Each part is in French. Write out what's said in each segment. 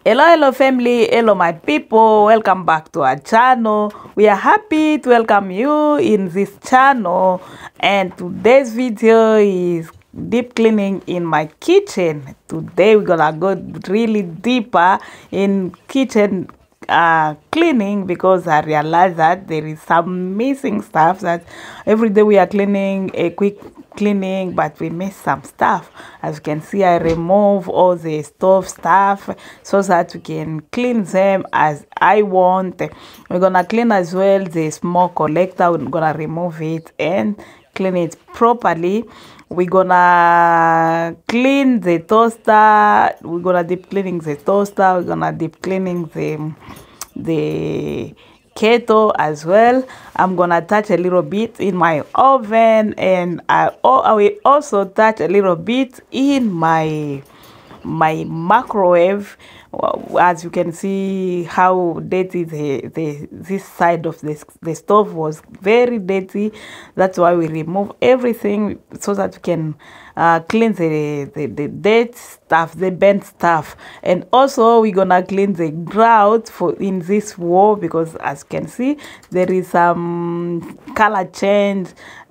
Hello family, hello my people, welcome back to our channel. We are happy to welcome you in this channel, and today's video is deep cleaning in my kitchen. Today we're gonna go really deeper in kitchen cleaning, because I realized that there is some missing stuff. That every day we are cleaning a quick cleaning, but we miss some stuff. As you can see, I remove all the stove stuff so that we can clean them as I want. We're gonna clean as well the smoke collector. We're gonna remove it and clean it properly. We're gonna clean the toaster. We're gonna deep cleaning the toaster. We're gonna deep cleaning the kettle as well. I'm gonna touch a little bit in my oven, and I will also touch a little bit in my microwave. As you can see how dirty this side of the stove was, very dirty. That's why we remove everything so that we can clean the dead stuff, the bent stuff. And also we're gonna clean the grout in this wall, because as you can see there is some color change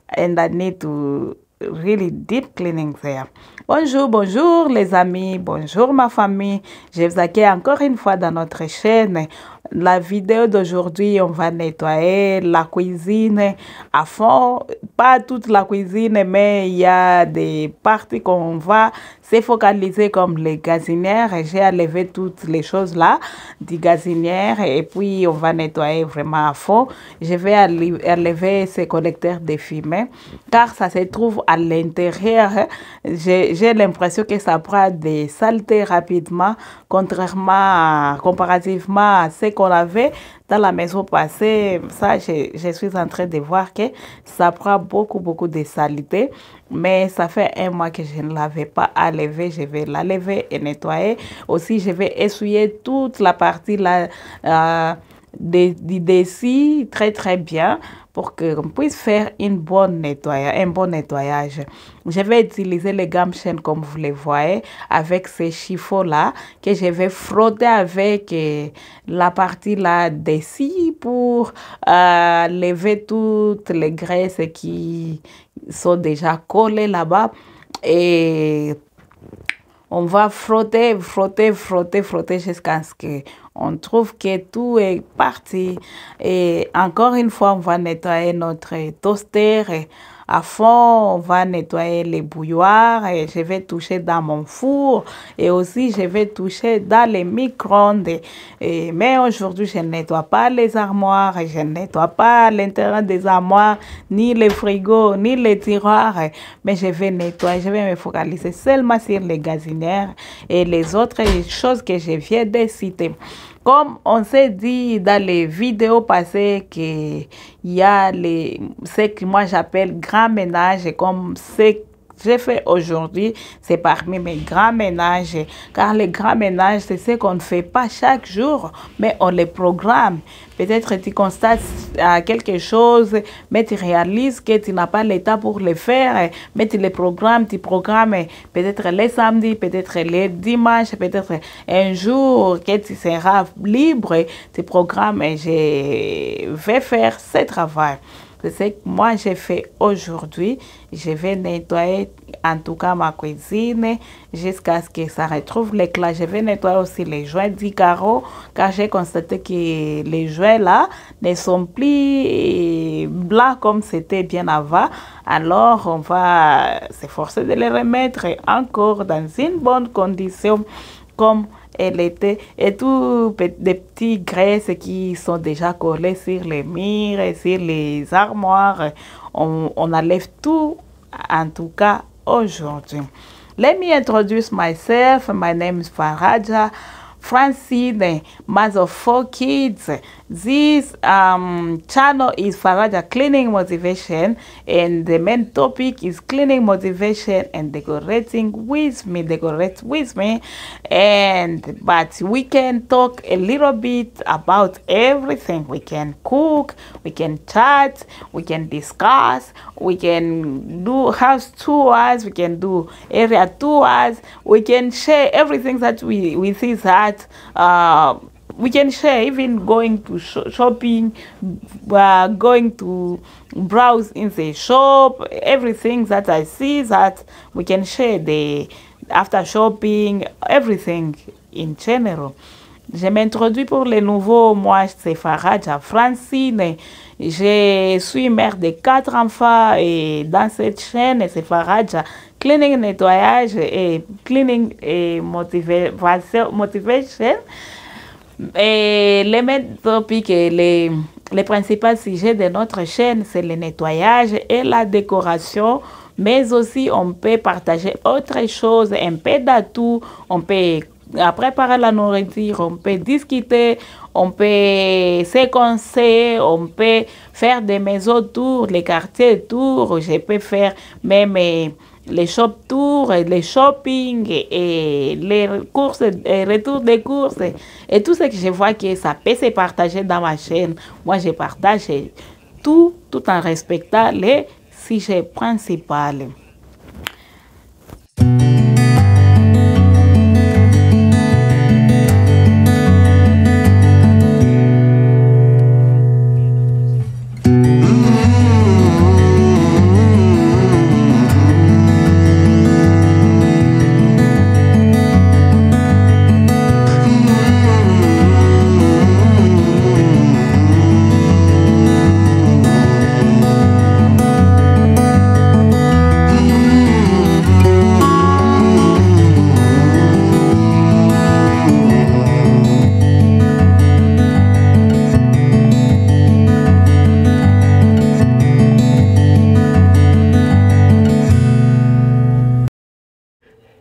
and I need to really deep cleaning there. Bonjour les amis, bonjour ma famille, je vous accueille encore une fois dans notre chaîne. La vidéo d'aujourd'hui, on va nettoyer la cuisine à fond, pas toute la cuisine, mais il y a des parties qu'on va se focaliser, comme les gazinières. J'ai enlevé toutes les choses là des gazinières, et puis on va nettoyer vraiment à fond. Je vais enlever ces collecteurs de fumée, car ça se trouve à l'intérieur. J'ai l'impression que ça prend des saletés rapidement, comparativement à ce qu'on avait dans la maison passée. Ça, je suis en train de voir que ça prend beaucoup de saleté, mais ça fait un mois que je ne l'avais pas à laver. Je vais la laver et nettoyer. Aussi, je vais essuyer toute la partie là du dessus très bien, pour qu'on puisse faire un bon nettoyage. Je vais utiliser les gamme chaînes comme vous les voyez, avec ces chiffons là que je vais frotter avec la partie là dessus, pour lever toutes les graisses qui sont déjà collées là-bas. Et on va frotter jusqu'à ce qu'on trouve que tout est parti. Et encore une fois, on va nettoyer notre toaster à fond. On va nettoyer les bouilloires, et je vais toucher dans mon four, et aussi je vais toucher dans les micro-ondes. Mais aujourd'hui, je ne nettoie pas les armoires, je ne nettoie pas l'intérieur des armoires, ni les frigos, ni les tiroirs, mais je vais nettoyer, je vais me focaliser seulement sur les gazinières et les autres choses que je viens de citer. Comme on s'est dit dans les vidéos passées, qu'il y a ce que moi j'appelle grand ménage, comme ce que j'ai fait aujourd'hui, c'est parmi mes grands ménages. Car les grands ménages, c'est ce qu'on ne fait pas chaque jour, mais on les programme. Peut-être tu constates quelque chose, mais tu réalises que tu n'as pas l'état pour le faire, mais tu programmes peut-être les samedis, peut-être les dimanches, peut-être un jour que tu seras libre, tu programmes et je vais faire ce travail. C'est ce que moi j'ai fait aujourd'hui. Je vais nettoyer en tout cas ma cuisine jusqu'à ce que ça retrouve l'éclat. Je vais nettoyer aussi les joints du carreau, car j'ai constaté que les joints là ne sont plus blancs comme c'était bien avant. Alors on va s'efforcer de les remettre encore dans une bonne condition comme elle était, et tout des petits graisses qui sont déjà collées sur les murs et sur les armoires. On enlève tout, en tout cas aujourd'hui. Let me introduce myself. My name is Faraja Francine, mother of 4 kids. This channel is Faraja Cleaning Motivation, and the main topic is cleaning motivation and decorating with me, and but we can talk a little bit about everything. We can cook, we can chat, we can discuss, we can do house tours, we can do area tours, we can share everything that we see that we can share, even going to shopping, going to browse in the shop, everything that I see that we can share the after shopping, everything in general. Je m'introduis pour les nouveaux. Moi, c'est Faraja Francine. Je suis mère de 4 enfants et dans cette chaîne, c'est Faraja Cleaning, nettoyage et cleaning et motivation. Et les mêmes topics et les principaux sujets de notre chaîne, c'est le nettoyage et la décoration. Mais aussi, on peut partager autre chose, un peu d'atout. On peut préparer la nourriture, on peut discuter, on peut se conseiller, on peut faire des maisons tours, les quartiers tours. Je peux faire même les shop tours, les shopping et les courses, et retour des courses et tout ce que je vois que ça peut se partager dans ma chaîne. Moi, je partage tout en respectant les sujets principaux.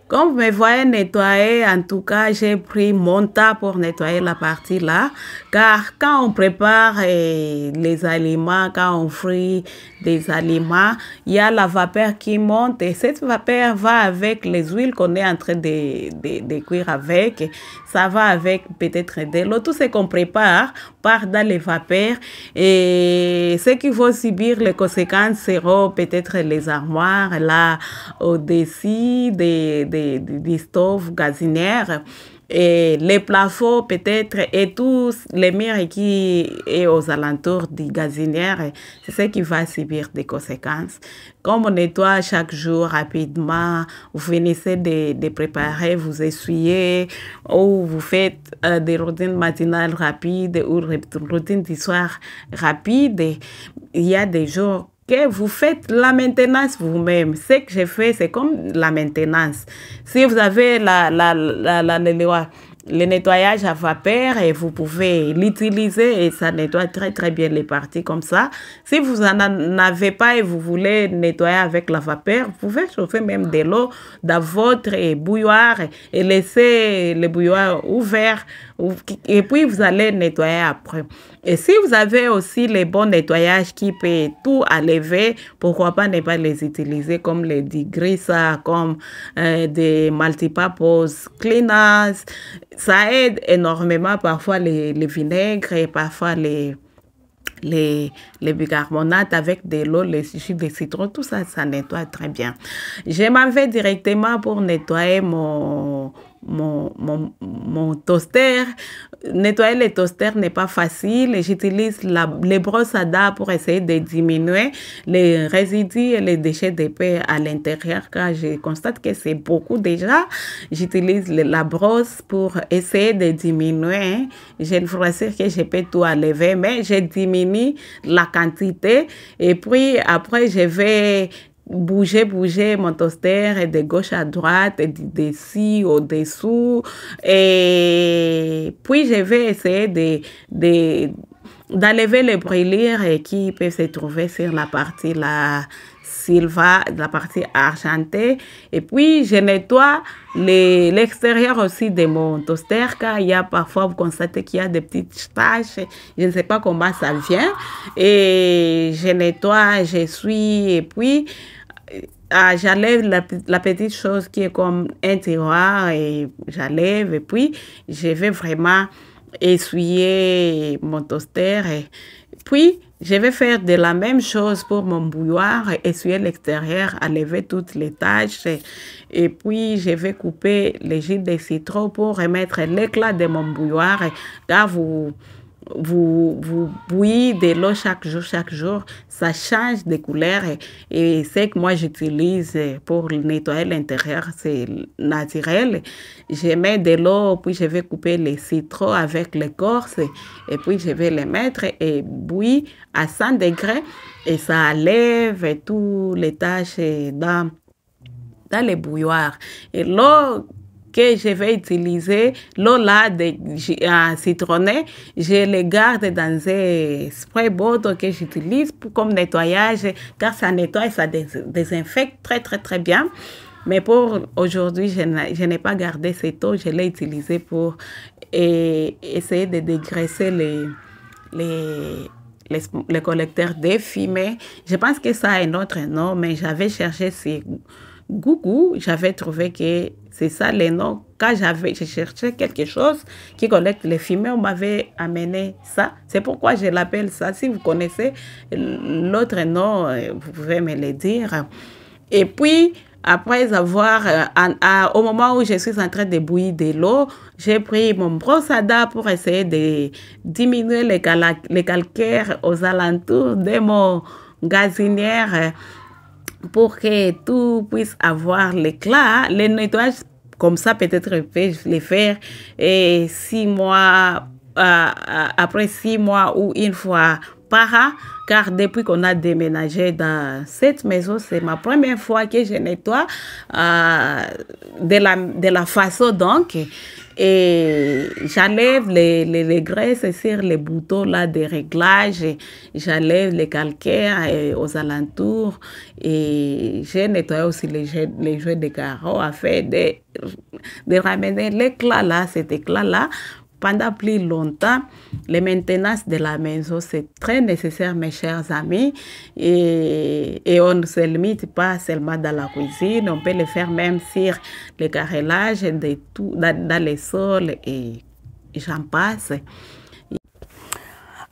Comme vous me voyez nettoyer, en tout cas, j'ai pris mon temps pour nettoyer la partie là. Car quand on prépare les aliments, quand on frit des aliments, il y a la vapeur qui monte et cette vapeur va avec les huiles qu'on est en train de cuire avec. Ça va avec peut-être de l'eau. Tout ce qu'on prépare part dans les vapeurs et ceux qui vont subir les conséquences seront peut-être les armoires là au-dessus des stove gazinières et les plafonds peut-être et tous les murs qui est aux alentours des gazinières, c'est ce qui va subir des conséquences. Comme on nettoie chaque jour rapidement, vous finissez de préparer, vous essuyez ou vous faites des routines matinales rapides ou routines du soir rapides, il y a des jours que vous faites la maintenance vous-même. Ce que je fais, c'est comme la maintenance. Si vous avez le nettoyage à vapeur et vous pouvez l'utiliser et ça nettoie très bien les parties comme ça. Si vous n'en avez pas et vous voulez nettoyer avec la vapeur, vous pouvez chauffer même de l'eau dans votre bouilloire et laisser le bouilloire ouvert et puis vous allez nettoyer après. Et si vous avez aussi les bons nettoyages qui peuvent tout enlever, pourquoi pas ne pas les utiliser comme les digrissa, comme des multipurpose cleaners. Ça aide énormément parfois les vinaigres et parfois les bicarbonate avec de l'eau, les jus de citron, tout ça, ça nettoie très bien. Je m'en vais directement pour nettoyer mon toaster. Nettoyer les toasters n'est pas facile. J'utilise les brosses à dents pour essayer de diminuer les résidus et les déchets d'épais à l'intérieur car je constate que c'est beaucoup déjà. J'utilise la brosse pour essayer de diminuer. Je ne vous assure que je peux tout enlever, mais je diminue la quantité et puis après je vais bouger mon toaster de gauche à droite, dessus au dessous et puis je vais essayer d'enlever les brûlures qui peuvent se trouver sur la partie là silva, la partie argentée. Et puis, je nettoie l'extérieur aussi de mon toaster, car il y a parfois, vous constatez qu'il y a des petites taches. Je ne sais pas comment ça vient. Et je nettoie, j'essuie, et puis j'enlève la petite chose qui est comme un tiroir, et j'enlève, et puis je vais vraiment essuyer mon toaster. Et puis, je vais faire de la même chose pour mon bouilloire, essuyer l'extérieur, enlever toutes les taches. Et puis, je vais couper les jus de citron pour remettre l'éclat de mon bouilloire. Car vous bouillez de l'eau chaque jour, ça change de couleur. Et ce que moi j'utilise pour nettoyer l'intérieur, c'est naturel. Je mets de l'eau, puis je vais couper les citrons avec l'écorce, et puis je vais les mettre et bouillir à 100 degrés, et ça enlève toutes les taches dans les bouilloires. Et l'eau que je vais utiliser, l'eau là de citronnée, je les garde dans un spray bottle que j'utilise comme nettoyage, car ça nettoie et ça désinfecte très bien. Mais pour aujourd'hui, je n'ai pas gardé cette eau, je l'ai utilisée pour essayer de dégraisser les collecteurs de fumée. Je pense que ça a un autre nom, mais j'avais cherché ces Gougou, j'avais trouvé que c'est ça les noms. Quand j'ai cherché quelque chose qui collecte les fumées, on m'avait amené ça. C'est pourquoi je l'appelle ça. Si vous connaissez l'autre nom, vous pouvez me le dire. Et puis, après avoir, au moment où je suis en train de bouillir de l'eau, j'ai pris mon brosse à dents pour essayer de diminuer les calcaires aux alentours de mon gazinière, pour que tout puisse avoir l'éclat. Le nettoyage, comme ça, peut-être je peux les faire et 6 mois, après 6 mois ou une fois par an, car depuis qu'on a déménagé dans cette maison, c'est ma première fois que je nettoie de la façon donc. Et j'enlève les graisses sur les boutons là de réglage, j'enlève les calcaires aux alentours, et j'ai nettoyé aussi les jouets de carreaux afin de ramener l'éclat là, cet éclat là pendant plus longtemps. La maintenance de la maison, c'est très nécessaire, mes chers amis. Et on ne se limite pas seulement dans la cuisine, on peut le faire même sur le carrelage, dans les sols, et j'en passe.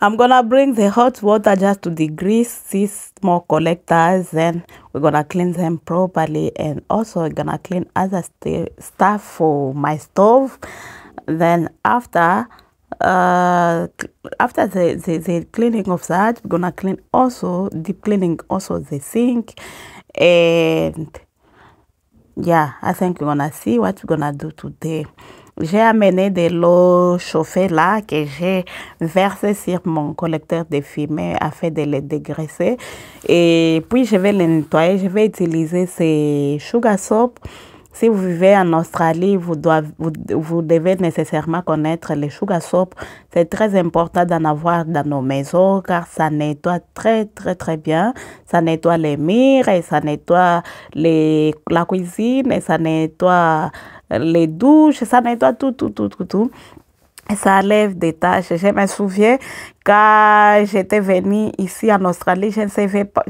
I'm gonna bring the hot water just to degrease these small collectors, and we're gonna clean them properly, and also we're gonna clean other stuff for my stove. Then after the cleaning of that, we're gonna clean also, deep cleaning also the sink. And yeah, I think we're gonna see what we're gonna do today. J'ai amené de l'eau chauffée là que j'ai versé sur mon collecteur de fumée afin de le dégraisser. Et puis je vais le nettoyer. Je vais utiliser ces sugar soap. Si vous vivez en Australie, vous devez nécessairement connaître les sugar soap. C'est très important d'en avoir dans nos maisons, car ça nettoie très bien. Ça nettoie les murs, et ça nettoie la cuisine, et ça nettoie les douches, ça nettoie tout. Et ça enlève des taches. Je me souviens, quand j'étais venue ici en Australie, je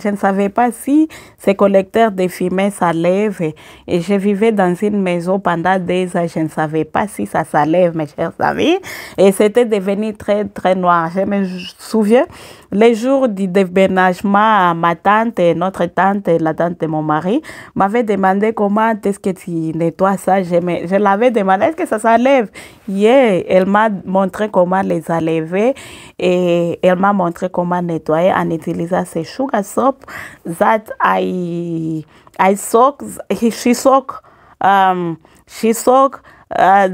ne savais pas si ces collecteurs de fumée s'enlèvent. Et je vivais dans une maison pendant des ans. Je ne savais pas si ça s'enlève, mes chers amis. Et c'était devenu très noir. Je me souviens, les jours du déménagement, ma tante, notre tante, la tante de mon mari, m'avait demandé comment est-ce que tu nettoies ça. Je l'avais demandé, est-ce que ça s'enlève? Yeah, elle m'a montré comment les enlever, et elle m'a montré comment nettoyer en utilisant ces sugar soap that she soak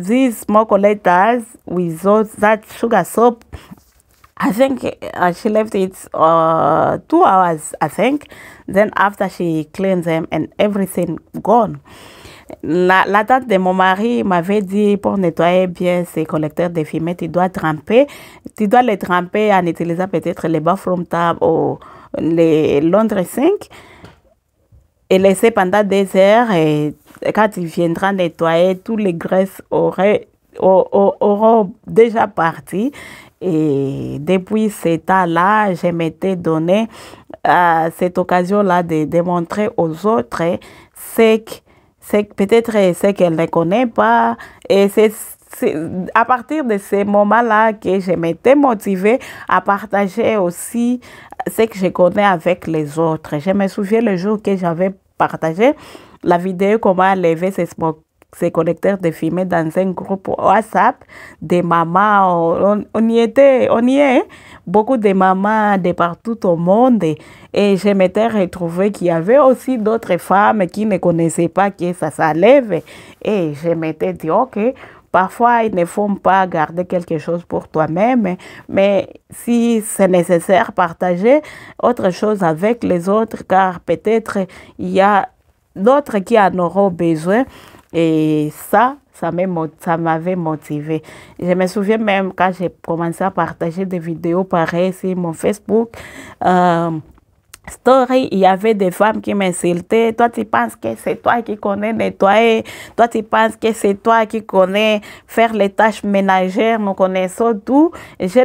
these small collectors with that sugar soap. I think she left it 2 hours, I think. Then after she cleaned them and everything gone. La tante de mon mari m'avait dit, pour nettoyer bien ces collecteurs de fumée, tu dois les tremper en utilisant peut-être les bathroom tabs ou les laundry sink. et laisser pendant des heures. Et quand il viendra nettoyer, tous les graisses auront déjà parti. Et depuis ce temps-là, je m'étais donné cette occasion-là de démontrer aux autres peut-être ce qu'elles ne connaissent pas. Et c'est à partir de ces moments-là que je m'étais motivée à partager aussi ce que je connais avec les autres. Je me souviens le jour que j'avais partagé la vidéo comment enlever ces connecteurs de fumée dans un groupe WhatsApp des mamans. On y est, beaucoup de mamans de partout au monde. Et je m'étais retrouvée qu'il y avait aussi d'autres femmes qui ne connaissaient pas que ça s'enlève. Et je m'étais dit, ok, parfois, il ne faut pas garder quelque chose pour toi-même, mais si c'est nécessaire, partager autre chose avec les autres, car peut-être il y a d'autres qui en auront besoin. Et ça m'avait motivé. Je me souviens même quand j'ai commencé à partager des vidéos pareilles sur mon Facebook. Story, il y avait des femmes qui m'insultaient. Toi, tu penses que c'est toi qui connais nettoyer. Toi, tu penses que c'est toi qui connais faire les tâches ménagères. Nous connaissons tout. Et je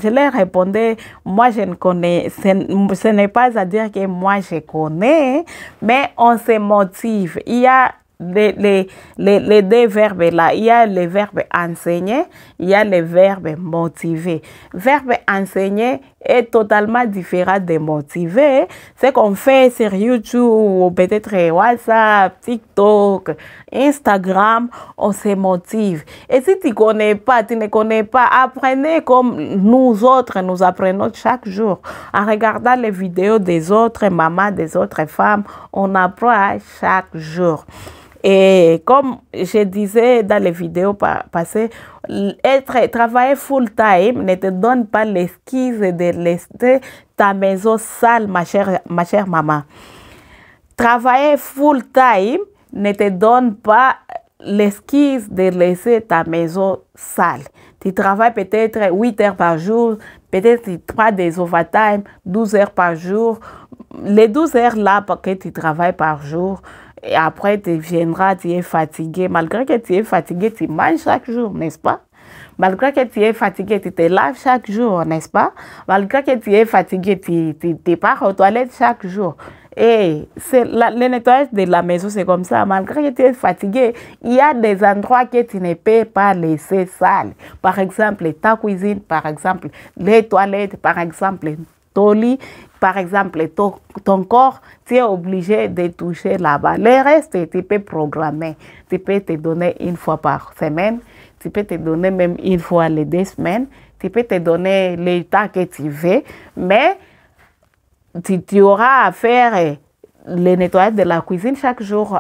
leur répondais, moi, je ne connais. Ce n'est pas à dire que moi, je connais, mais on se motive. Il y a les deux verbes là, il y a le verbe enseigner, il y a le verbe motiver. Verbe enseigner est totalement différent de motiver. Ce qu'on fait sur YouTube, ou peut-être WhatsApp, TikTok, Instagram, on se motive. Et si tu ne connais pas, apprenez comme nous autres, nous apprenons chaque jour. En regardant les vidéos des autres mamans, des autres femmes, on apprend chaque jour. Et comme je disais dans les vidéos passées, travailler full-time ne te donne pas l'excuse de laisser ta maison sale, ma chère maman. Travailler full-time ne te donne pas l'excuse de laisser ta maison sale. Tu travailles peut-être 8 heures par jour, peut-être tu prends des overtime, 12 heures par jour. Les 12 heures là que tu travailles par jour, et après, tu viendras, tu es fatigué. Malgré que tu es fatigué, tu manges chaque jour, n'est-ce pas? Malgré que tu es fatigué, tu te laves chaque jour, n'est-ce pas? Malgré que tu es fatigué, tu pars aux toilettes chaque jour. Et le nettoyage de la maison, c'est comme ça. Malgré que tu es fatigué, il y a des endroits que tu ne peux pas laisser sales. Par exemple, ta cuisine, par exemple, les toilettes, par exemple, ton lit, par exemple, ton corps, tu es obligé de toucher là-bas. Le reste, tu peux programmer. Tu peux te donner une fois par semaine. Tu peux te donner même une fois les 2 semaines. Tu peux te donner le temps que tu veux. Mais tu auras à faire le nettoyage de la cuisine chaque jour.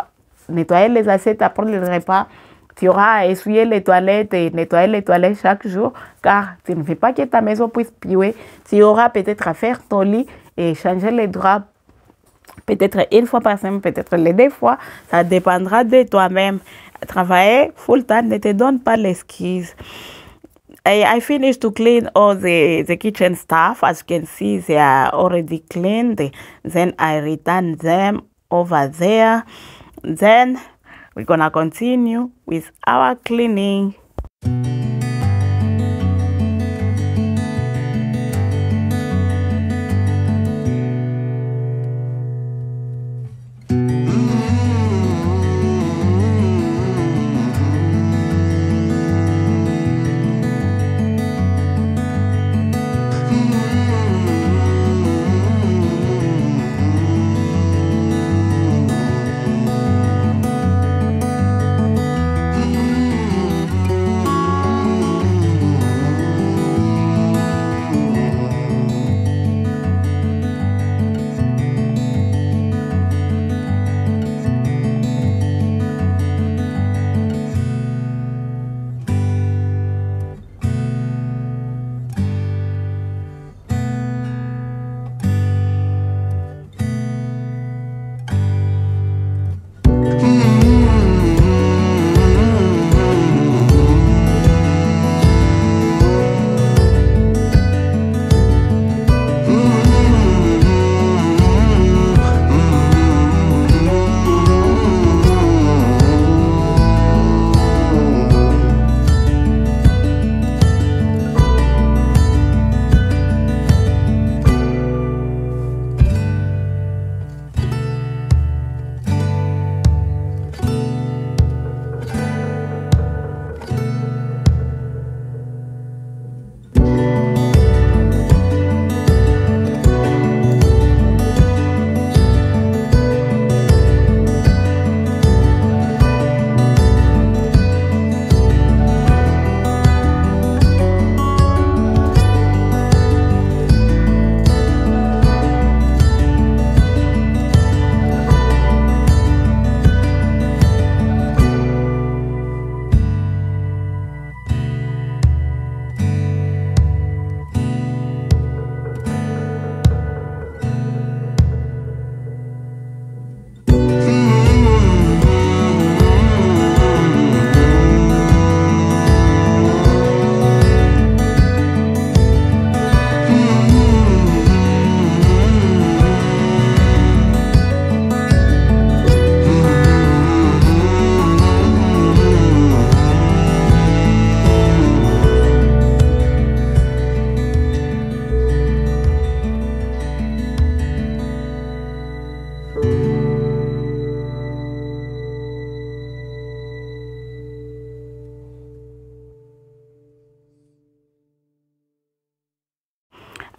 Nettoyer les assiettes après le repas. Tu auras à essuyer les toilettes et nettoyer les toilettes chaque jour, car tu ne veux pas que ta maison puisse puer. Tu auras peut-être à faire ton lit et changer les draps, peut-être une fois par semaine, peut-être les 2 fois. Ça dépendra de toi-même. Travailler full-time ne te donne pas l'excuse. I finished to clean all the kitchen stuff. As you can see, they are already cleaned. Then I return them over there. Then we're gonna continue with our cleaning.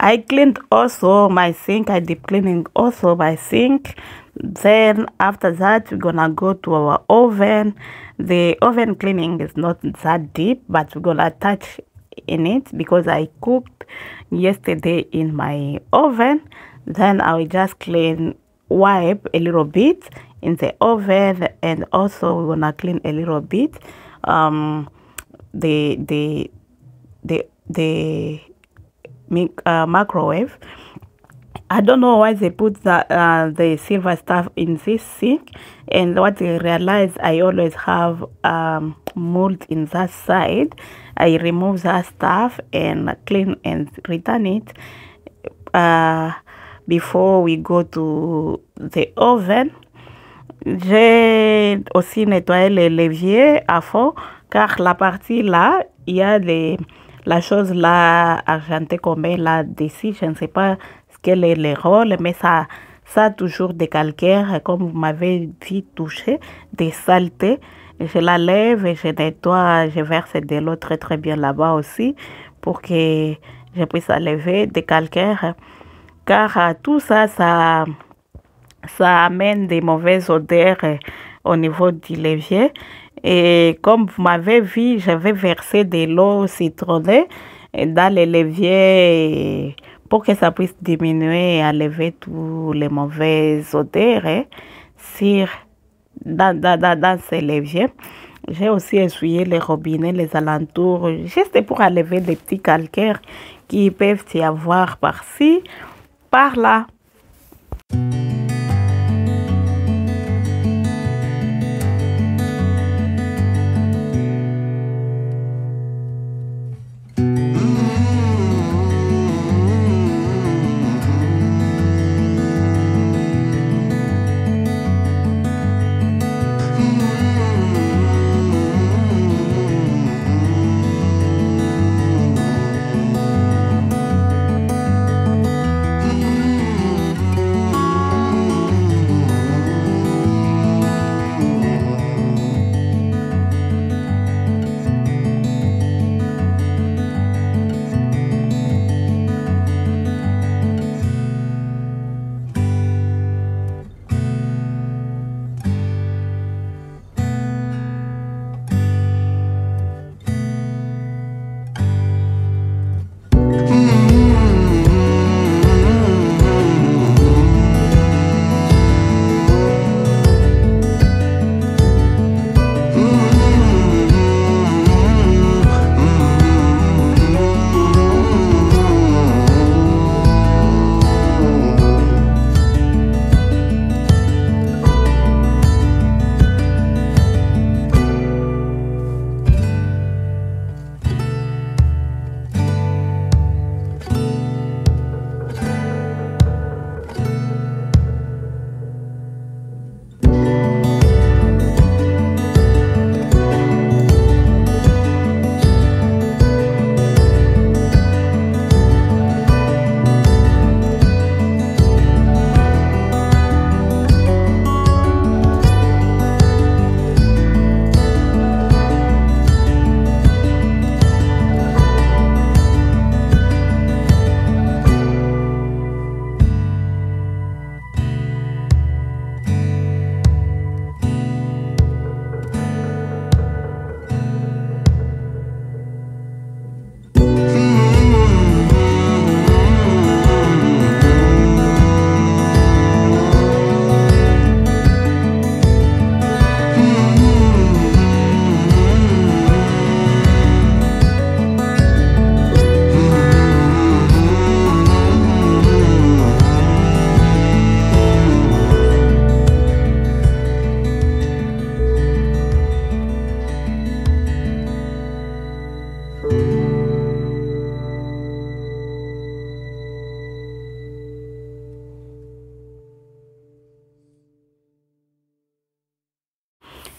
I cleaned also my sink. I deep cleaning also my sink. Then after that, we're gonna go to our oven. The oven cleaning is not that deep, but we're gonna touch in it because I cooked yesterday in my oven. Then I will just wipe a little bit in the oven, and also we're gonna clean a little bit the microwave. I don't know why they put the silver stuff in this sink, and what I realized, I always have mold in that side. I remove that stuff and clean and return it before we go to the oven. J'ai aussi nettoyé les leviers à fond, car la partie là, il y a la chose là argentée qu'on met là dessus. Je ne sais pas ce qu'elle est le rôle, mais ça a toujours des calcaires, comme vous m'avez dit, touché, des saletés. Je la lève et je nettoie, je verse de l'eau très très bien là-bas aussi pour que je puisse enlever des calcaires, car tout ça amène des mauvaises odeurs au niveau du levier. Et comme vous m'avez vu, j'avais versé de l'eau citronnée dans le levier pour que ça puisse diminuer et enlever toutes les mauvaises odeurs dans ces leviers. J'ai aussi essuyé les robinets, les alentours, juste pour enlever des petits calcaires qui peuvent y avoir par-ci, par-là.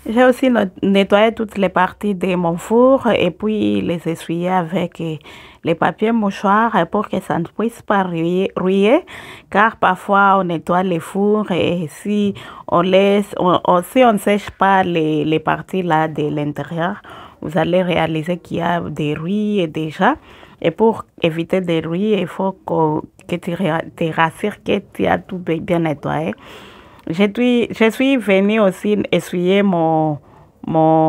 J'ai aussi nettoyé toutes les parties de mon four et puis les essuyer avec les papiers mouchoirs pour que ça ne puisse pas rouiller, car parfois on nettoie les fours et si on laisse, si on ne sèche pas les parties là de l'intérieur, vous allez réaliser qu'il y a des rouilles déjà. Et pour éviter des rouilles, il faut que tu te rassures que tu as tout bien nettoyé. Je suis venue aussi essuyer mon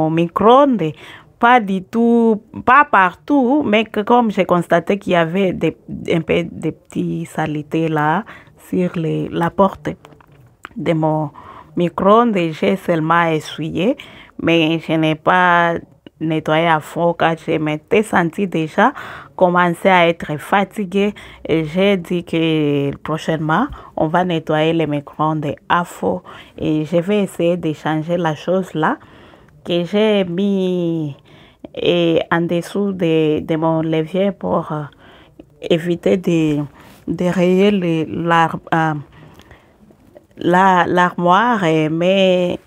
micro-ondes. Pas du tout, pas partout, mais que comme j'ai constaté qu'il y avait un peu de petites saletés là sur la porte de mon micro-ondes, j'ai seulement essuyé, mais je n'ai pas nettoyé à fond car je m'étais sentie déjà commencer à être fatiguée et j'ai dit que prochainement on va nettoyer les micro-ondes à fond et je vais essayer de changer la chose là que j'ai mis en dessous de mon levier pour éviter de rayer l'armoire, mais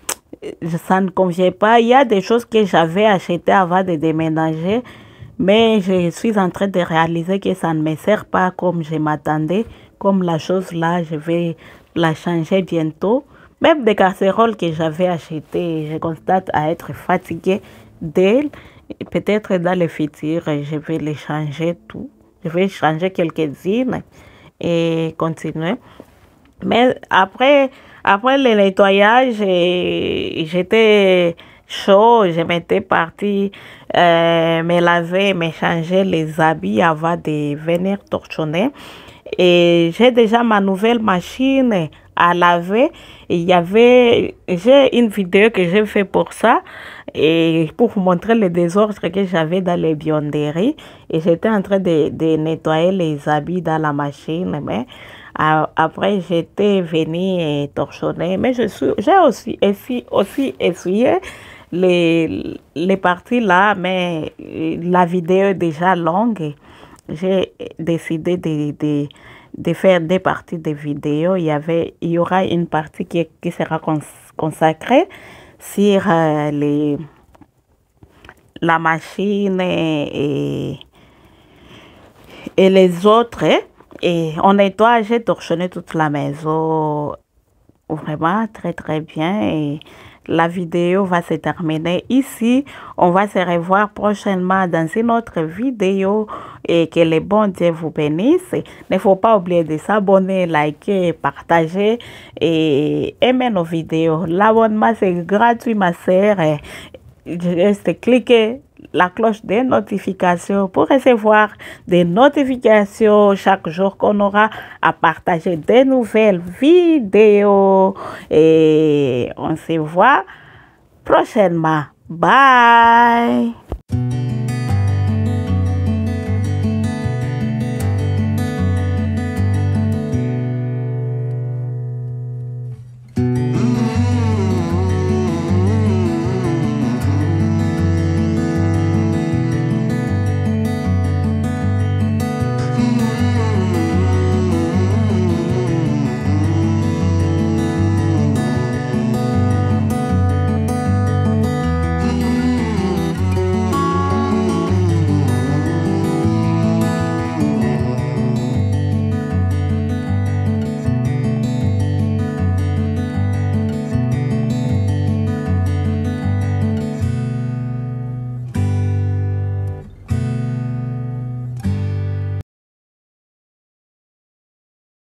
ça ne convient pas. Il y a des choses que j'avais achetées avant de déménager, mais je suis en train de réaliser que ça ne me sert pas comme je m'attendais. Comme la chose là, je vais la changer bientôt. Même des casseroles que j'avais achetées, je constate à être fatiguée d'elles. Peut-être dans le futur, je vais les changer tout. Je vais changer quelques-unes et continuer. Mais après le nettoyage, j'étais chaud, je m'étais partie me laver, me changer les habits avant de venir torchonner. Et j'ai déjà ma nouvelle machine à laver. J'ai une vidéo que j'ai fait pour ça et pour vous montrer le désordre que j'avais dans les buanderies. Et j'étais en train de nettoyer les habits dans la machine, mais après j'étais venue torchonner. Mais j'ai aussi essuyé les parties là, mais la vidéo est déjà longue. J'ai décidé de faire des parties de vidéos. Il y aura une partie qui sera consacrée sur la machine et les autres. Et on nettoie, j'ai torchonné toute la maison vraiment très très bien et la vidéo va se terminer ici. On va se revoir prochainement dans une autre vidéo et que le bon Dieu vous bénisse. Il ne faut pas oublier de s'abonner, liker, partager et aimer nos vidéos. L'abonnement c'est gratuit ma sœur. Juste cliquer la cloche des notifications pour recevoir des notifications chaque jour qu'on aura à partager des nouvelles vidéos. Et on se voit prochainement. Bye!